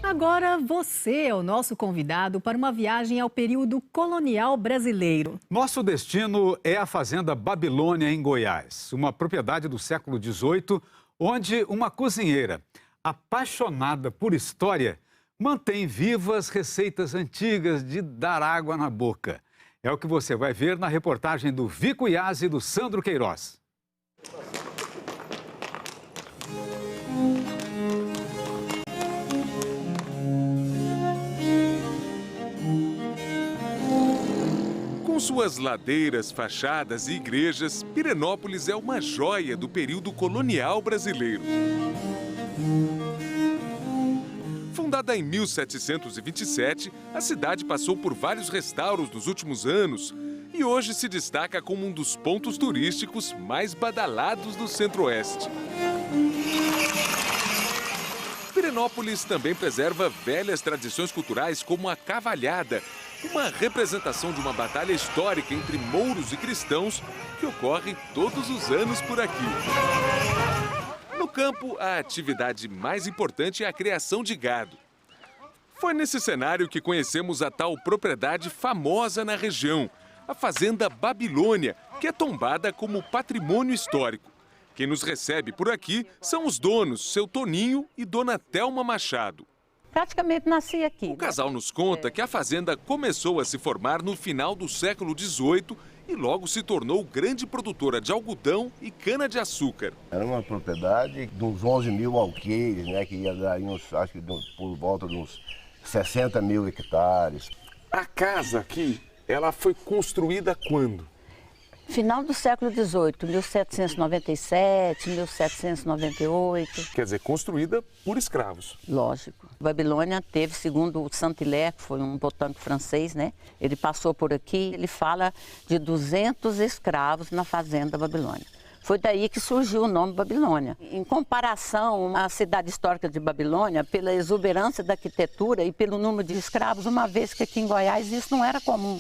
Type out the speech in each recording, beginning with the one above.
Agora você é o nosso convidado para uma viagem ao período colonial brasileiro. Nosso destino é a Fazenda Babilônia, em Goiás, uma propriedade do século XVIII, onde uma cozinheira apaixonada por história mantém vivas receitas antigas de dar água na boca. É o que você vai ver na reportagem do Vico Iazzi e do Sandro Queiroz. Com suas ladeiras, fachadas e igrejas, Pirenópolis é uma joia do período colonial brasileiro. Fundada em 1727, a cidade passou por vários restauros nos últimos anos e hoje se destaca como um dos pontos turísticos mais badalados do Centro-Oeste. Pirenópolis também preserva velhas tradições culturais como a cavalhada, uma representação de uma batalha histórica entre mouros e cristãos que ocorre todos os anos por aqui. No campo, a atividade mais importante é a criação de gado. Foi nesse cenário que conhecemos a tal propriedade famosa na região, a Fazenda Babilônia, que é tombada como patrimônio histórico. Quem nos recebe por aqui são os donos, seu Toninho e Dona Thelma Machado. Praticamente nasci aqui. O casal nos conta que a fazenda começou a se formar no final do século XVIII e logo se tornou grande produtora de algodão e cana-de-açúcar. Era uma propriedade de uns 11 mil alqueires, né, que ia dar acho que por volta de uns 60 mil hectares. A casa aqui, ela foi construída quando? Final do século XVIII, 1797, 1798. Quer dizer, construída por escravos. Lógico. Babilônia teve, segundo o Saint-Hilaire, que foi um botânico francês, né? Ele passou por aqui, ele fala de 200 escravos na fazenda Babilônia. Foi daí que surgiu o nome Babilônia. Em comparação à cidade histórica de Babilônia, pela exuberância da arquitetura e pelo número de escravos, uma vez que aqui em Goiás isso não era comum.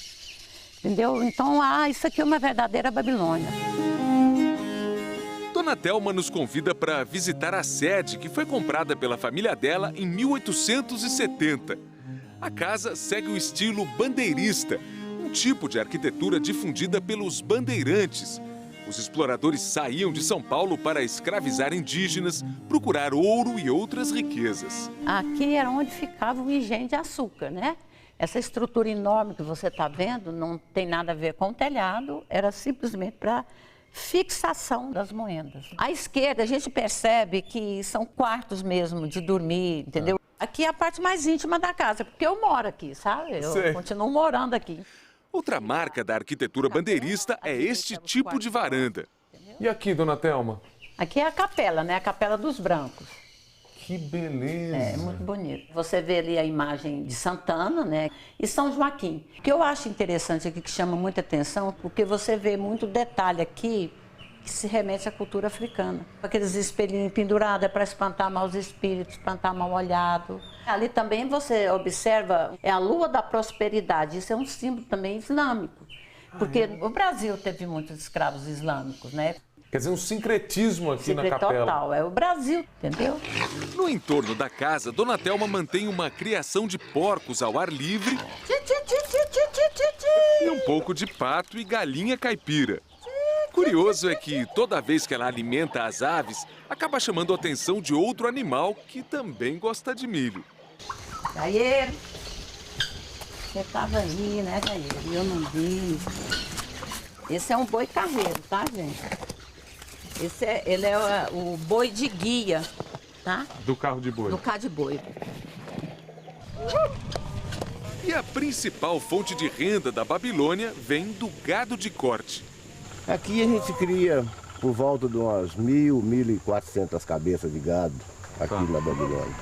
Entendeu? Então, isso aqui é uma verdadeira Babilônia. Dona Thelma nos convida para visitar a sede que foi comprada pela família dela em 1870. A casa segue o estilo bandeirista, um tipo de arquitetura difundida pelos bandeirantes. Os exploradores saíam de São Paulo para escravizar indígenas, procurar ouro e outras riquezas. Aqui era onde ficava o engenho de açúcar, né? Essa estrutura enorme que você está vendo não tem nada a ver com o telhado, era simplesmente para fixação das moendas. À esquerda a gente percebe que são quartos mesmo de dormir, entendeu? Aqui é a parte mais íntima da casa, porque eu moro aqui, sabe? Eu continuo morando aqui. Outra marca da arquitetura bandeirista é este tipo de varanda. E aqui, Dona Thelma? Aqui é a capela, né? A Capela dos Brancos. Que beleza! É, muito bonito. Você vê ali a imagem de Santana, né? E São Joaquim. O que eu acho interessante aqui, que chama muita atenção, porque você vê muito detalhe aqui que se remete à cultura africana. Aqueles espelhinhos pendurados é para espantar maus espíritos, espantar mal olhado. Ali também você observa, é a lua da prosperidade. Isso é um símbolo também islâmico. Porque o Brasil teve muitos escravos islâmicos, né? Quer dizer, um sincretismo aqui na capela. Total, é o Brasil, entendeu? No entorno da casa, Dona Thelma mantém uma criação de porcos ao ar livre e um pouco de pato e galinha caipira. Curioso é que toda vez que ela alimenta as aves, acaba chamando a atenção de outro animal que também gosta de milho. Gaieiro, você estava aí, né, Gaieiro? E eu não vi. Esse é um boi carreiro, tá, gente? Ele é o boi de guia, tá? Do carro de boi. Do carro de boi. E a principal fonte de renda da Babilônia vem do gado de corte. Aqui a gente cria por volta de umas 1.400 cabeças de gado aqui na Babilônia.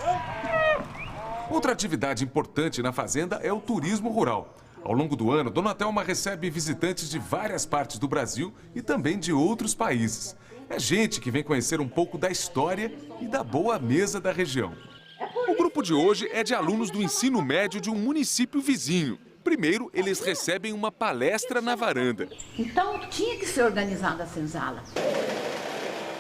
Outra atividade importante na fazenda é o turismo rural. Ao longo do ano, Dona Thelma recebe visitantes de várias partes do Brasil e também de outros países. É gente que vem conhecer um pouco da história e da boa mesa da região. O grupo de hoje é de alunos do ensino médio de um município vizinho. Primeiro, eles recebem uma palestra na varanda. Então, tinha que ser organizada a senzala.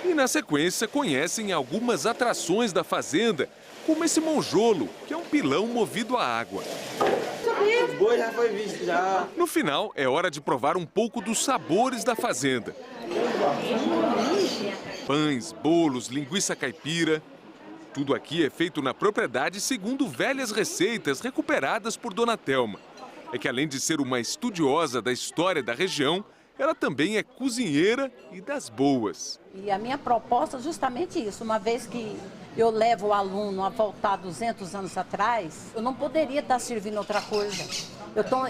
E na sequência, conhecem algumas atrações da fazenda, como esse monjolo, que é um pilão movido a água. O boi já foi visto já. No final, é hora de provar um pouco dos sabores da fazenda. Pães, bolos, linguiça caipira. Tudo aqui é feito na propriedade segundo velhas receitas recuperadas por Dona Thelma. É que além de ser uma estudiosa da história da região, ela também é cozinheira e das boas. E a minha proposta é justamente isso. Uma vez que eu levo o aluno a voltar 200 anos atrás, eu não poderia estar servindo outra coisa.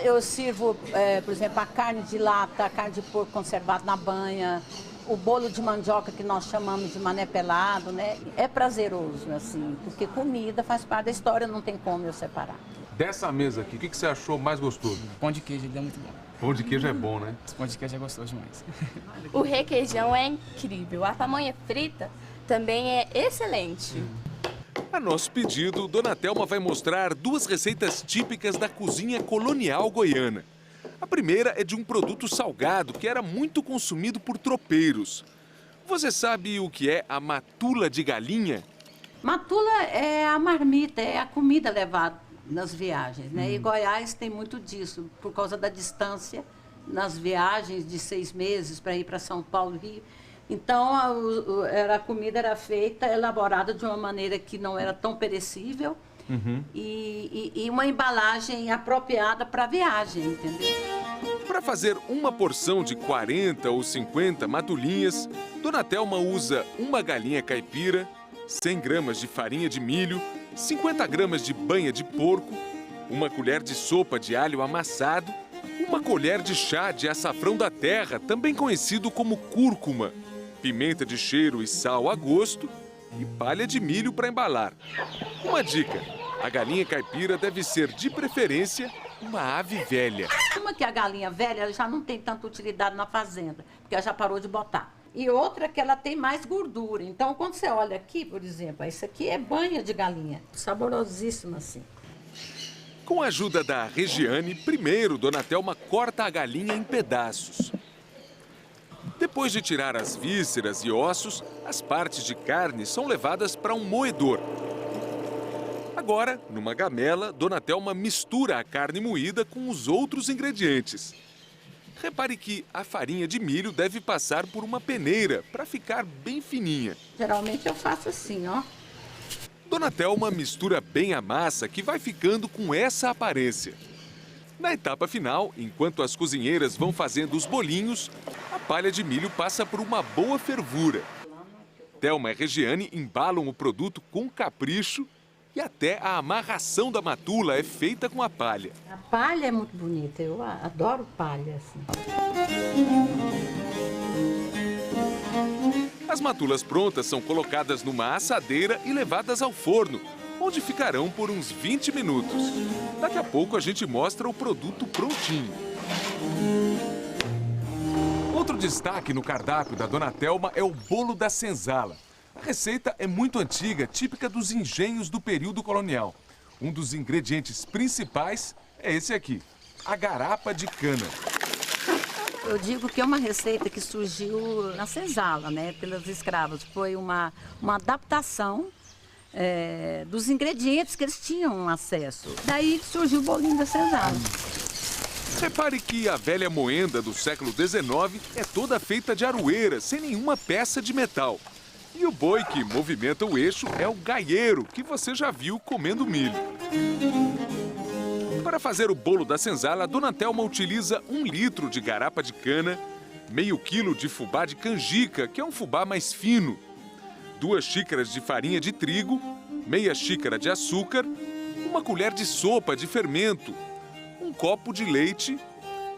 Eu sirvo, por exemplo, a carne de lata, a carne de porco conservada na banha, o bolo de mandioca que nós chamamos de mané pelado, né? É prazeroso, assim, porque comida faz parte da história, não tem como eu separar. Dessa mesa aqui, o que você achou mais gostoso? Pão de queijo, ele é muito bom. Pão de queijo é bom, né? Esse pão de queijo é gostoso demais. O requeijão é incrível. A pamonha frita também é excelente. A nosso pedido, Dona Thelma vai mostrar duas receitas típicas da cozinha colonial goiana. A primeira é de um produto salgado que era muito consumido por tropeiros. Você sabe o que é a matula de galinha? Matula é a marmita, é a comida levada nas viagens, né? E Goiás tem muito disso, por causa da distância, nas viagens de 6 meses para ir para São Paulo, Rio. Então, a comida era feita, elaborada de uma maneira que não era tão perecível e uma embalagem apropriada para a viagem, entendeu? Para fazer uma porção de 40 ou 50 matulinhas, Dona Thelma usa uma galinha caipira, 100 gramas de farinha de milho, 50 gramas de banha de porco, uma colher de sopa de alho amassado, uma colher de chá de açafrão da terra, também conhecido como cúrcuma, pimenta de cheiro e sal a gosto e palha de milho para embalar. Uma dica: a galinha caipira deve ser, de preferência, uma ave velha. Uma que a galinha velha ela já não tem tanta utilidade na fazenda, porque ela já parou de botar. E outra que ela tem mais gordura. Então, quando você olha aqui, por exemplo, isso aqui é banha de galinha. Saborosíssima, assim. Com a ajuda da Regiane, primeiro Dona Thelma corta a galinha em pedaços. Depois de tirar as vísceras e ossos, as partes de carne são levadas para um moedor. Agora, numa gamela, Dona Thelma mistura a carne moída com os outros ingredientes. Repare que a farinha de milho deve passar por uma peneira para ficar bem fininha. Geralmente eu faço assim, ó. Dona Thelma mistura bem a massa, que vai ficando com essa aparência. Na etapa final, enquanto as cozinheiras vão fazendo os bolinhos, a palha de milho passa por uma boa fervura. Thelma e Regiane embalam o produto com capricho e até a amarração da matula é feita com a palha. A palha é muito bonita, eu adoro palha, assim. As matulas prontas são colocadas numa assadeira e levadas ao forno, onde ficarão por uns 20 minutos. Daqui a pouco a gente mostra o produto prontinho. Outro destaque no cardápio da Dona Thelma é o bolo da senzala. A receita é muito antiga, típica dos engenhos do período colonial. Um dos ingredientes principais é esse aqui, a garapa de cana. Eu digo que é uma receita que surgiu na senzala, né, pelos escravos. Foi uma adaptação dos ingredientes que eles tinham acesso. Daí surgiu o bolinho da senzala. Repare que a velha moenda do século XIX é toda feita de aroeira, sem nenhuma peça de metal. E o boi que movimenta o eixo é o gaieiro, que você já viu comendo milho. Para fazer o bolo da senzala, a Dona Thelma utiliza 1 litro de garapa de cana, meio quilo de fubá de canjica, que é um fubá mais fino, 2 xícaras de farinha de trigo, meia xícara de açúcar, 1 colher de sopa de fermento, 1 copo de leite,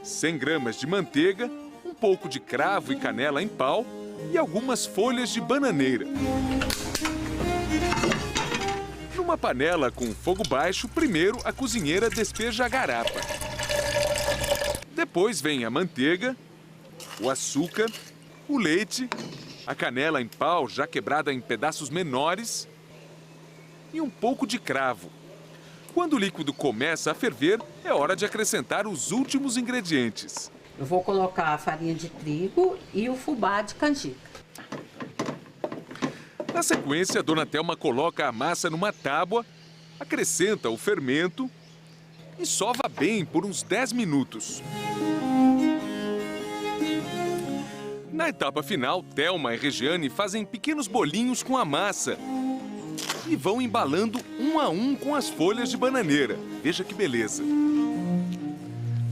100 gramas de manteiga, um pouco de cravo e canela em pau e algumas folhas de bananeira. Numa panela com fogo baixo, primeiro a cozinheira despeja a garapa. Depois vem a manteiga, o açúcar, o leite, a canela em pau já quebrada em pedaços menores e um pouco de cravo. Quando o líquido começa a ferver, é hora de acrescentar os últimos ingredientes. Eu vou colocar a farinha de trigo e o fubá de canjica. Na sequência, Dona Thelma coloca a massa numa tábua, acrescenta o fermento e sova bem por uns 10 minutos. Na etapa final, Thelma e Regiane fazem pequenos bolinhos com a massa e vão embalando um a um com as folhas de bananeira. Veja que beleza!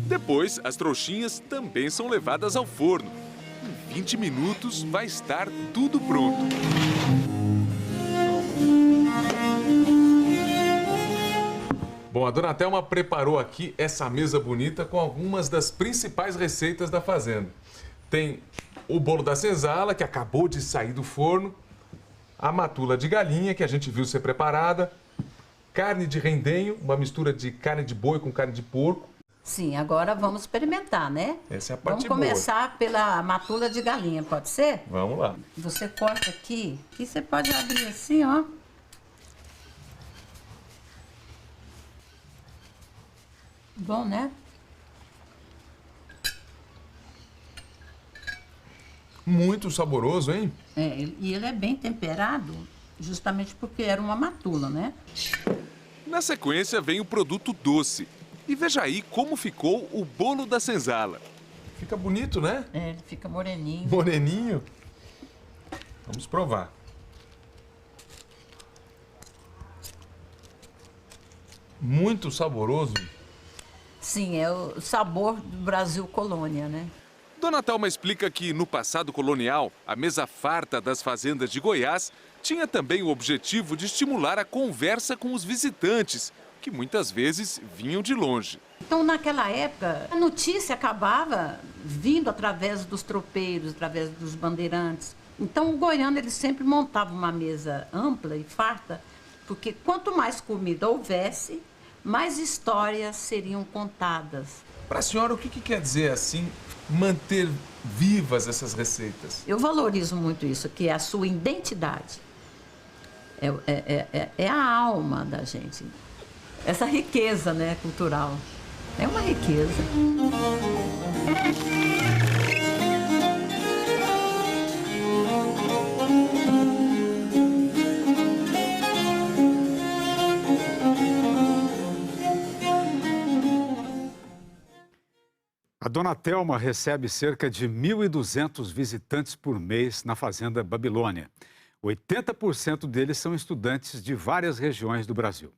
Depois, as trouxinhas também são levadas ao forno. Em 20 minutos vai estar tudo pronto. Bom, a Dona Thelma preparou aqui essa mesa bonita com algumas das principais receitas da fazenda. Tem o bolo da senzala, que acabou de sair do forno, a matula de galinha, que a gente viu ser preparada, carne de rendenho, uma mistura de carne de boi com carne de porco. Sim, agora vamos experimentar, né? Essa é a parte Vamos começar pela matula de galinha, pode ser? Vamos lá. Você corta aqui você pode abrir assim, ó. Bom, né? Muito saboroso, hein? E ele é bem temperado, justamente porque era uma matula, né? Na sequência vem o produto doce. E veja aí como ficou o bolo da senzala. Fica bonito, né? Ele fica moreninho. Moreninho. Vamos provar. Muito saboroso. Sim, é o sabor do Brasil colônia, né? Dona Thelma explica que, no passado colonial, a mesa farta das fazendas de Goiás tinha também o objetivo de estimular a conversa com os visitantes, que muitas vezes vinham de longe. Então, naquela época, a notícia acabava vindo através dos tropeiros, através dos bandeirantes. Então, o goiano ele sempre montava uma mesa ampla e farta, porque quanto mais comida houvesse, mais histórias seriam contadas. Para a senhora, o que quer dizer, assim, manter vivas essas receitas? Eu valorizo muito isso, que é a sua identidade. É a alma da gente. Essa riqueza, né, cultural. É uma riqueza. A Dona Thelma recebe cerca de 1.200 visitantes por mês na Fazenda Babilônia. 80% deles são estudantes de várias regiões do Brasil.